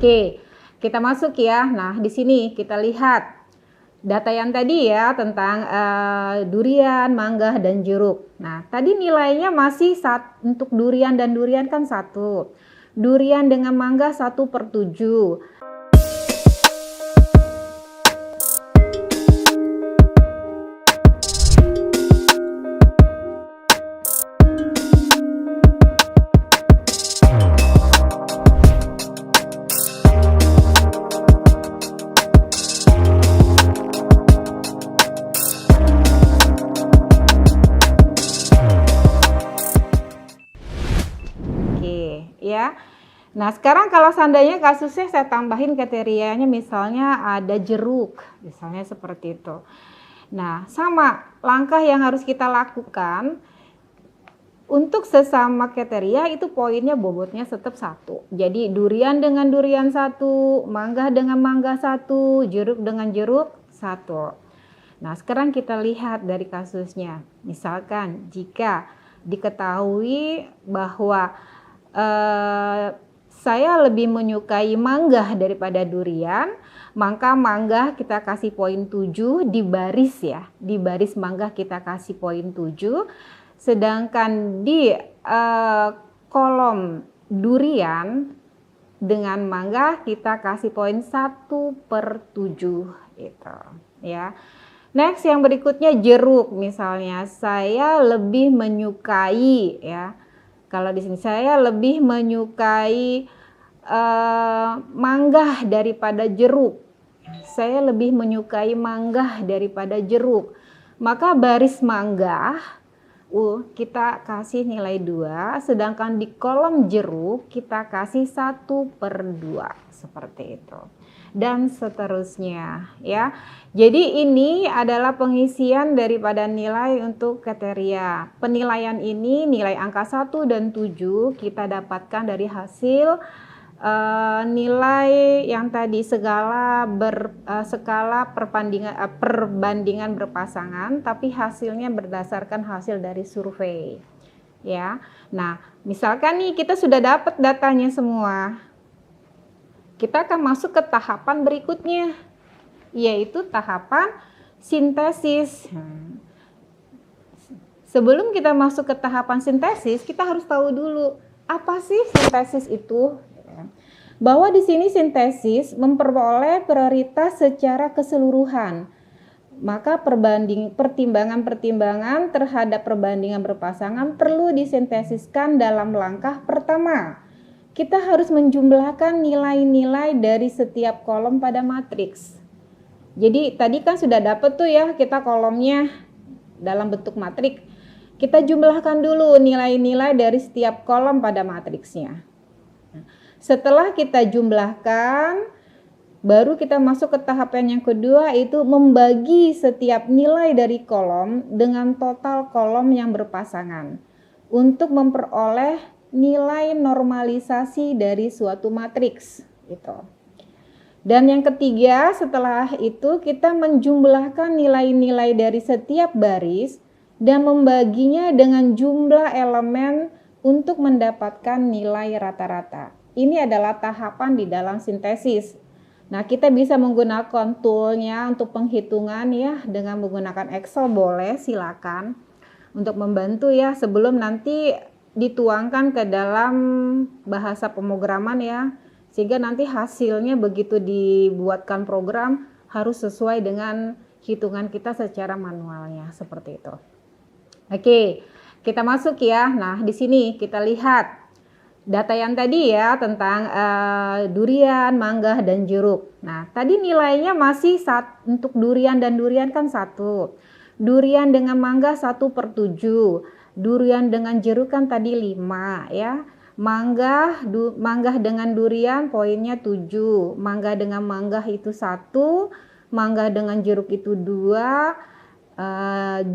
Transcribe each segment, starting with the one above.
Oke, kita masuk ya. Nah, di sini kita lihat data yang tadi ya tentang durian, mangga, dan jeruk. Nah, tadi nilainya masih untuk durian dan durian kan 1. Durian dengan mangga 1/7. Ya. Nah, sekarang kalau seandainya kasusnya saya tambahin kriterianya misalnya ada jeruk, misalnya seperti itu. Nah, sama langkah yang harus kita lakukan untuk sesama kriteria itu poinnya bobotnya tetap 1. Jadi durian dengan durian 1, mangga dengan mangga 1, jeruk dengan jeruk 1. Nah, sekarang kita lihat dari kasusnya. Misalkan jika diketahui bahwa saya lebih menyukai mangga daripada durian, maka mangga kita kasih poin 7 di baris ya. Di baris mangga kita kasih poin 7. Sedangkan di kolom durian dengan mangga kita kasih poin 1/7 gitu ya. Next yang berikutnya jeruk misalnya. Saya lebih menyukai ya. Kalau di sini saya lebih menyukai mangga daripada jeruk. Saya lebih menyukai mangga daripada jeruk. Maka baris mangga kita kasih nilai 2, sedangkan di kolom jeruk kita kasih 1/2 seperti itu. Dan seterusnya ya. Jadi ini adalah pengisian daripada nilai untuk kriteria. Penilaian ini nilai angka 1 dan 7 kita dapatkan dari hasil nilai yang tadi skala perbandingan berpasangan, tapi hasilnya berdasarkan hasil dari survei ya. Nah, misalkan nih kita sudah dapat datanya semua. Kita akan masuk ke tahapan berikutnya, yaitu tahapan sintesis. Sebelum kita masuk ke tahapan sintesis, kita harus tahu dulu apa sih sintesis itu. Bahwa di sini sintesis memperoleh prioritas secara keseluruhan. Maka pertimbangan-pertimbangan terhadap perbandingan berpasangan perlu disintesiskan dalam langkah pertama. Kita harus menjumlahkan nilai-nilai dari setiap kolom pada matriks. Jadi tadi kan sudah dapat tuh ya kita kolomnya dalam bentuk matriks. Kita jumlahkan dulu nilai-nilai dari setiap kolom pada matriksnya. Setelah kita jumlahkan, baru kita masuk ke tahapan yang kedua, yaitu membagi setiap nilai dari kolom dengan total kolom yang berpasangan untuk memperoleh nilai normalisasi dari suatu matriks gitu. Dan yang ketiga, setelah itu kita menjumlahkan nilai-nilai dari setiap baris dan membaginya dengan jumlah elemen untuk mendapatkan nilai rata-rata. Ini adalah tahapan di dalam sintesis. Nah, kita bisa menggunakan toolnya untuk penghitungan ya, dengan menggunakan Excel boleh, silakan untuk membantu ya sebelum nanti dituangkan ke dalam bahasa pemrograman ya, sehingga nanti hasilnya begitu dibuatkan program harus sesuai dengan hitungan kita secara manualnya seperti itu. Oke, kita masuk ya. Nah, di sini kita lihat data yang tadi ya tentang durian, mangga, dan jeruk. Nah, tadi nilainya masih untuk durian dan durian kan 1. Durian dengan mangga 1/7. Durian dengan jeruk kan tadi 5 ya. Mangga dengan durian poinnya 7. Mangga dengan mangga itu 1. Mangga dengan jeruk itu 2.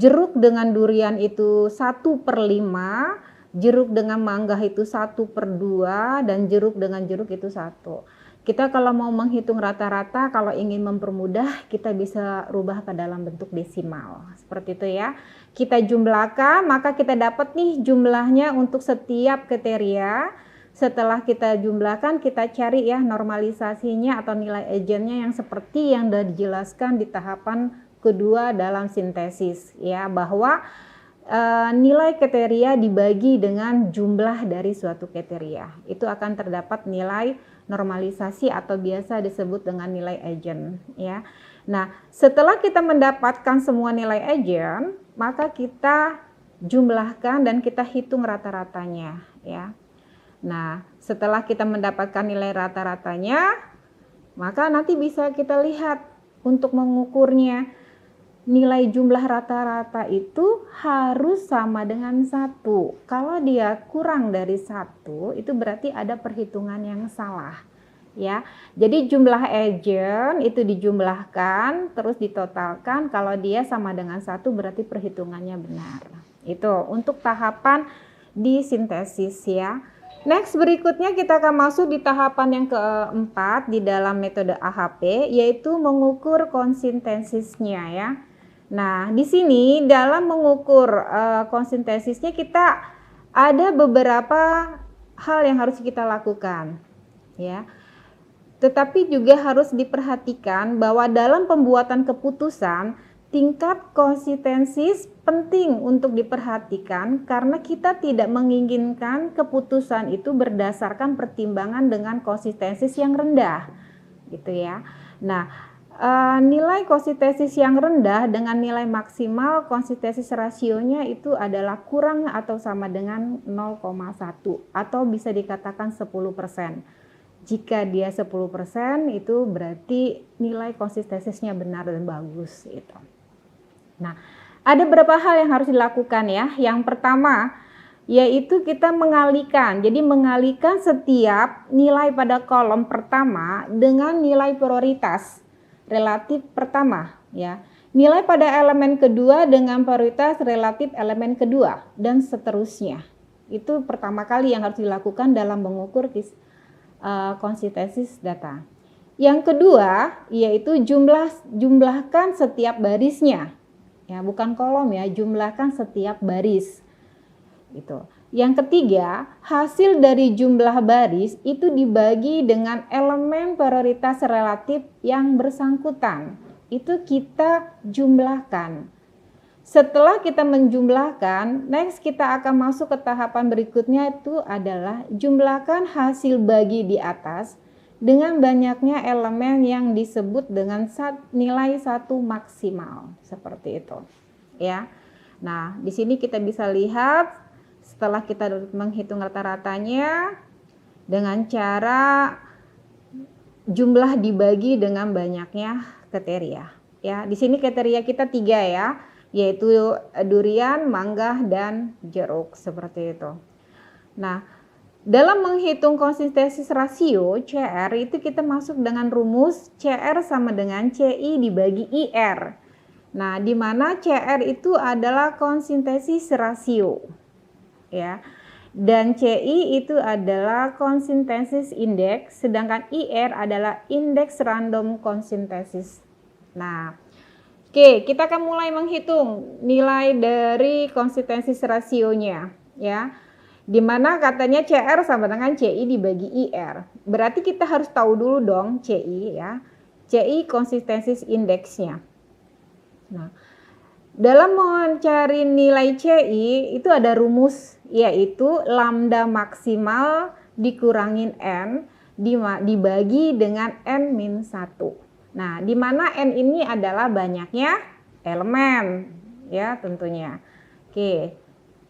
Jeruk dengan durian itu 1/5. Jeruk dengan mangga itu 1/2 dan jeruk dengan jeruk itu 1. Kita kalau mau menghitung rata-rata, kalau ingin mempermudah, kita bisa rubah ke dalam bentuk desimal. Seperti itu ya. Kita jumlahkan, maka kita dapat nih jumlahnya untuk setiap kriteria Setelah kita jumlahkan, kita cari ya normalisasinya atau nilai agennya yang seperti yang sudah dijelaskan di tahapan kedua dalam sintesis ya, bahwa nilai kriteria dibagi dengan jumlah dari suatu kriteria. Itu akan terdapat nilai normalisasi atau biasa disebut dengan nilai agen ya. Nah, setelah kita mendapatkan semua nilai agen, maka kita jumlahkan dan kita hitung rata-ratanya ya. Nah, setelah kita mendapatkan nilai rata-ratanya, maka nanti bisa kita lihat untuk mengukurnya. Nilai jumlah rata-rata itu harus sama dengan 1. Kalau dia kurang dari 1, itu berarti ada perhitungan yang salah ya. Jadi jumlah agen itu dijumlahkan terus ditotalkan, kalau dia sama dengan 1 berarti perhitungannya benar. Itu untuk tahapan di sintesis ya. Next, berikutnya kita akan masuk di tahapan yang keempat di dalam metode AHP, yaitu mengukur konsintensisnya ya. Nah, di sini dalam mengukur konsintensisnya kita ada beberapa hal yang harus kita lakukan ya. Tetapi juga harus diperhatikan bahwa dalam pembuatan keputusan tingkat konsistensis penting untuk diperhatikan karena kita tidak menginginkan keputusan itu berdasarkan pertimbangan dengan konsistensis yang rendah gitu ya. Nah, nilai konsistensis yang rendah dengan nilai maksimal konsistensis rasionya itu adalah kurang atau sama dengan 0,1 atau bisa dikatakan 10%. Jika dia 10% itu berarti nilai konsistensinya benar dan bagus itu. Nah, ada beberapa hal yang harus dilakukan ya. Yang pertama yaitu kita mengalihkan. Jadi mengalihkan setiap nilai pada kolom pertama dengan nilai prioritas relatif pertama ya. Nilai pada elemen kedua dengan prioritas relatif elemen kedua dan seterusnya. Itu pertama kali yang harus dilakukan dalam mengukur konsistensis data. Yang kedua yaitu jumlahkan setiap barisnya. Ya, bukan kolom ya, jumlahkan setiap baris. Itu. Yang ketiga, hasil dari jumlah baris itu dibagi dengan elemen prioritas relatif yang bersangkutan. Itu kita jumlahkan. Setelah kita menjumlahkan, next kita akan masuk ke tahapan berikutnya, itu adalah jumlahkan hasil bagi di atas dengan banyaknya elemen yang disebut dengan nilai 1 maksimal. Seperti itu. Ya. Nah, di sini kita bisa lihat setelah kita menghitung rata-ratanya dengan cara jumlah dibagi dengan banyaknya kriteria. Ya, di sini kriteria kita 3 ya, yaitu durian, mangga, dan jeruk seperti itu. Nah, dalam menghitung konsistensis rasio CR itu kita masuk dengan rumus CR sama dengan CI dibagi IR. Nah, di mana CR itu adalah konsistensis rasio. Ya, dan CI itu adalah konsistensis indeks, sedangkan IR adalah indeks random konsistensis. Nah, oke, kita akan mulai menghitung nilai dari konsistensis rasionya ya. Dimana katanya CR sama dengan CI dibagi IR. Berarti kita harus tahu dulu dong CI ya. CI konsistensis indeksnya. Nah, dalam mencari nilai CI itu ada rumus, yaitu lambda maksimal dikurangin N dibagi dengan N-1. Nah, di mana N ini adalah banyaknya elemen ya tentunya. Oke,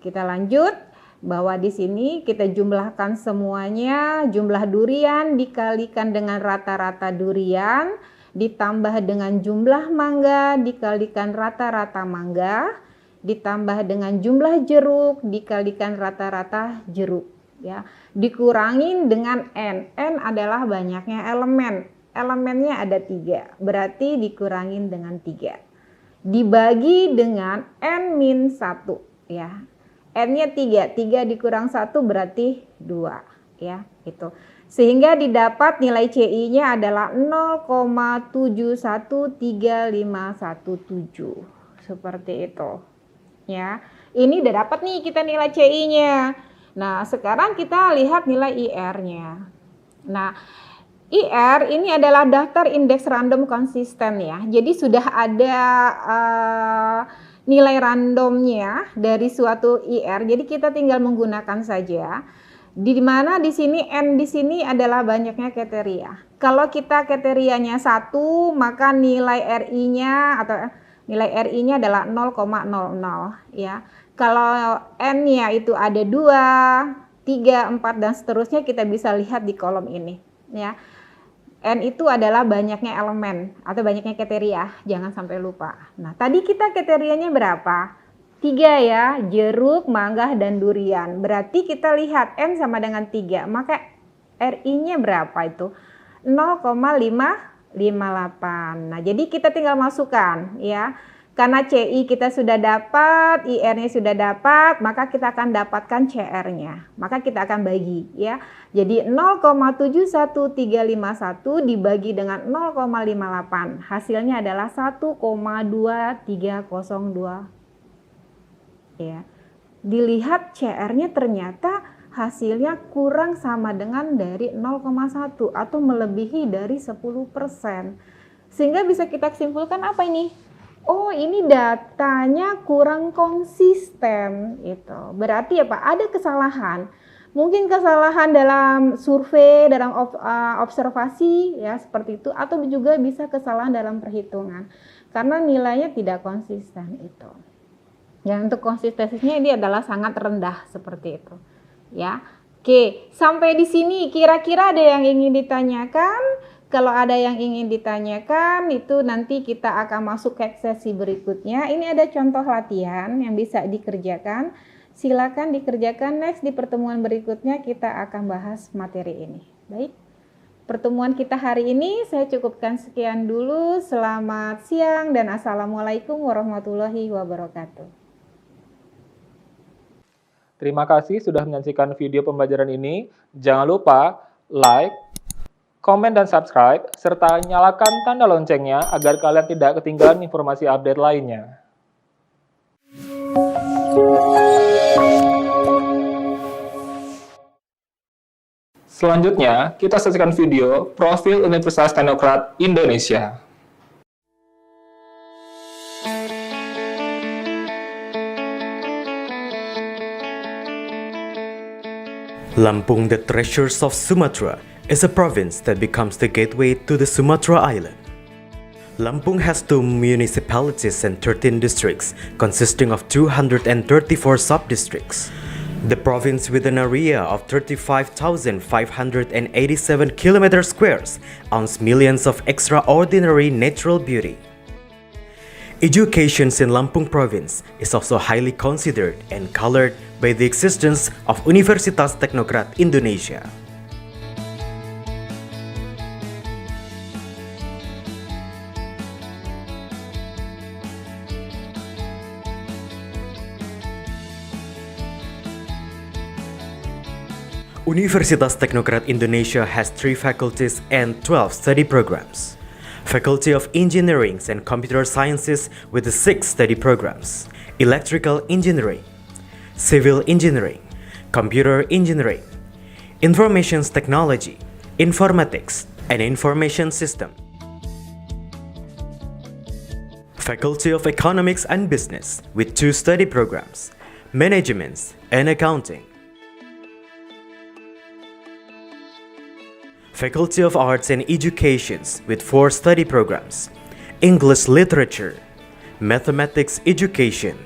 kita lanjut bahwa di sini kita jumlahkan semuanya, jumlah durian dikalikan dengan rata-rata durian ditambah dengan jumlah mangga dikalikan rata-rata mangga ditambah dengan jumlah jeruk dikalikan rata-rata jeruk ya, dikurangin dengan N. N adalah banyaknya elemen. Elemennya ada 3, berarti dikurangin dengan 3. Dibagi dengan N-1 ya. N-nya 3 dikurang 1 berarti 2 ya, itu. Sehingga didapat nilai CI-nya adalah 0,713517. Seperti itu. Ya. Ini udah dapat nih kita nilai CI-nya. Nah, sekarang kita lihat nilai IR-nya. Nah, IR ini adalah daftar indeks random konsisten ya. Jadi sudah ada nilai randomnya dari suatu IR. Jadi kita tinggal menggunakan saja. Di mana di sini N di sini adalah banyaknya kriteria. Kalau kita kriterianya 1, maka nilai RI-nya atau nilai RI-nya adalah 0,00 ya. Kalau N-nya itu ada 2, 3, 4 dan seterusnya, kita bisa lihat di kolom ini ya. N itu adalah banyaknya elemen atau banyaknya kriteria, jangan sampai lupa. Nah, tadi kita kriterianya berapa? 3 ya, jeruk, mangga, dan durian. Berarti kita lihat N sama dengan 3, maka RI-nya berapa itu? 0,558. Nah, jadi kita tinggal masukkan ya. Karena CI kita sudah dapat, IR-nya sudah dapat, maka kita akan dapatkan CR-nya. Maka kita akan bagi ya. Jadi 0,71351 dibagi dengan 0,58. Hasilnya adalah 1,2302. Ya. Dilihat CR-nya ternyata hasilnya kurang sama dengan dari 0,1 atau melebihi dari 10%. Sehingga bisa kita simpulkan apa ini? Oh, ini datanya kurang konsisten itu. Berarti apa? Ada kesalahan. Mungkin kesalahan dalam survei, dalam observasi ya seperti itu, atau juga bisa kesalahan dalam perhitungan. Karena nilainya tidak konsisten itu. Ya, untuk konsistensinya ini adalah sangat rendah seperti itu. Ya. Oke, sampai di sini kira-kira ada yang ingin ditanyakan? Kalau ada yang ingin ditanyakan, itu nanti kita akan masuk ke sesi berikutnya. Ini ada contoh latihan yang bisa dikerjakan. Silakan dikerjakan. Next di pertemuan berikutnya kita akan bahas materi ini. Baik. Pertemuan kita hari ini saya cukupkan sekian dulu. Selamat siang dan assalamualaikum warahmatullahi wabarakatuh. Terima kasih sudah menyaksikan video pembelajaran ini. Jangan lupa like, komen dan subscribe, serta nyalakan tanda loncengnya agar kalian tidak ketinggalan informasi update lainnya. Selanjutnya, kita saksikan video Profil Universitas Teknokrat Indonesia. Lampung, the Treasures of Sumatra, is a province that becomes the gateway to the Sumatra Island. Lampung has 2 municipalities and 13 districts, consisting of 234 sub-districts. The province, with an area of 35,587 km squares, owns millions of extraordinary natural beauty. Education in Lampung province is also highly considered and colored by the existence of Universitas Teknokrat Indonesia. Universitas Teknokrat Indonesia has 3 faculties and 12 study programs. Faculty of Engineering and Computer Sciences with the 6 study programs: Electrical Engineering, Civil Engineering, Computer Engineering, Information Technology, Informatics, and Information System. Faculty of Economics and Business with 2 study programs: Management and Accounting. Faculty of Arts and Educations with 4 study programs: English Literature, Mathematics Education,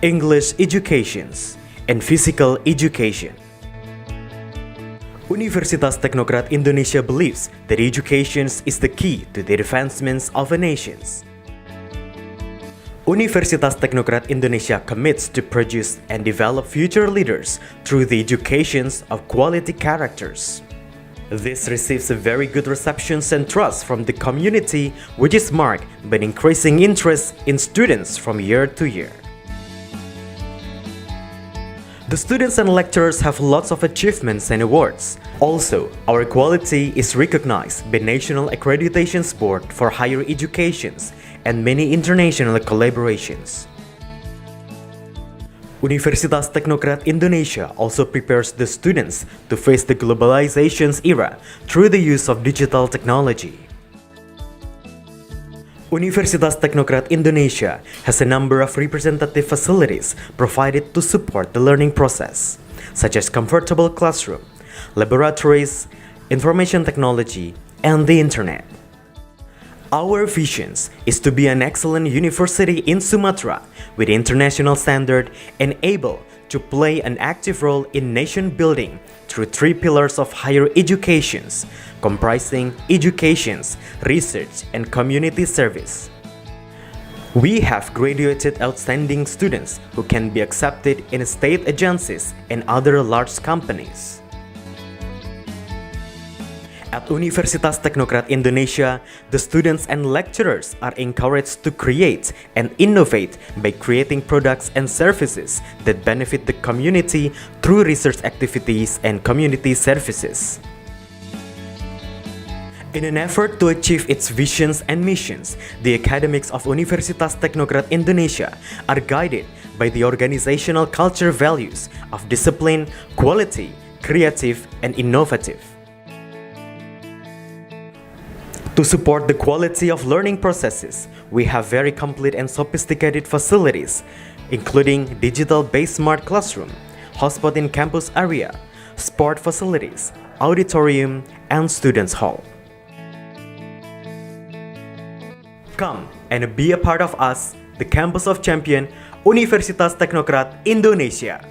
English Educations, and Physical Education. Universitas Teknokrat Indonesia believes that education is the key to the advancement of a nation. Universitas Teknokrat Indonesia commits to produce and develop future leaders through the education of quality characters. This receives a very good reception and trust from the community, which is marked by an increasing interest in students from year to year. The students and lecturers have lots of achievements and awards. Also, our quality is recognized by National Accreditation Board for Higher Education and many international collaborations. Universitas Teknokrat Indonesia also prepares the students to face the globalization's era through the use of digital technology. Universitas Teknokrat Indonesia has a number of representative facilities provided to support the learning process, such as comfortable classroom, laboratories, information technology, and the internet. Our vision is to be an excellent university in Sumatra with international standard and able to play an active role in nation building through 3 pillars of higher educations, comprising educations, research, and community service. We have graduated outstanding students who can be accepted in state agencies and other large companies. At Universitas Teknokrat Indonesia, the students and lecturers are encouraged to create and innovate by creating products and services that benefit the community through research activities and community services. In an effort to achieve its visions and missions, the academics of Universitas Teknokrat Indonesia are guided by the organizational culture values of discipline, quality, creative, and innovative. To support the quality of learning processes, we have very complete and sophisticated facilities, including digital-based smart classroom, hotspot in campus area, sport facilities, auditorium, and students' hall. Come and be a part of us, the Campus of Champion, Universitas Teknokrat Indonesia.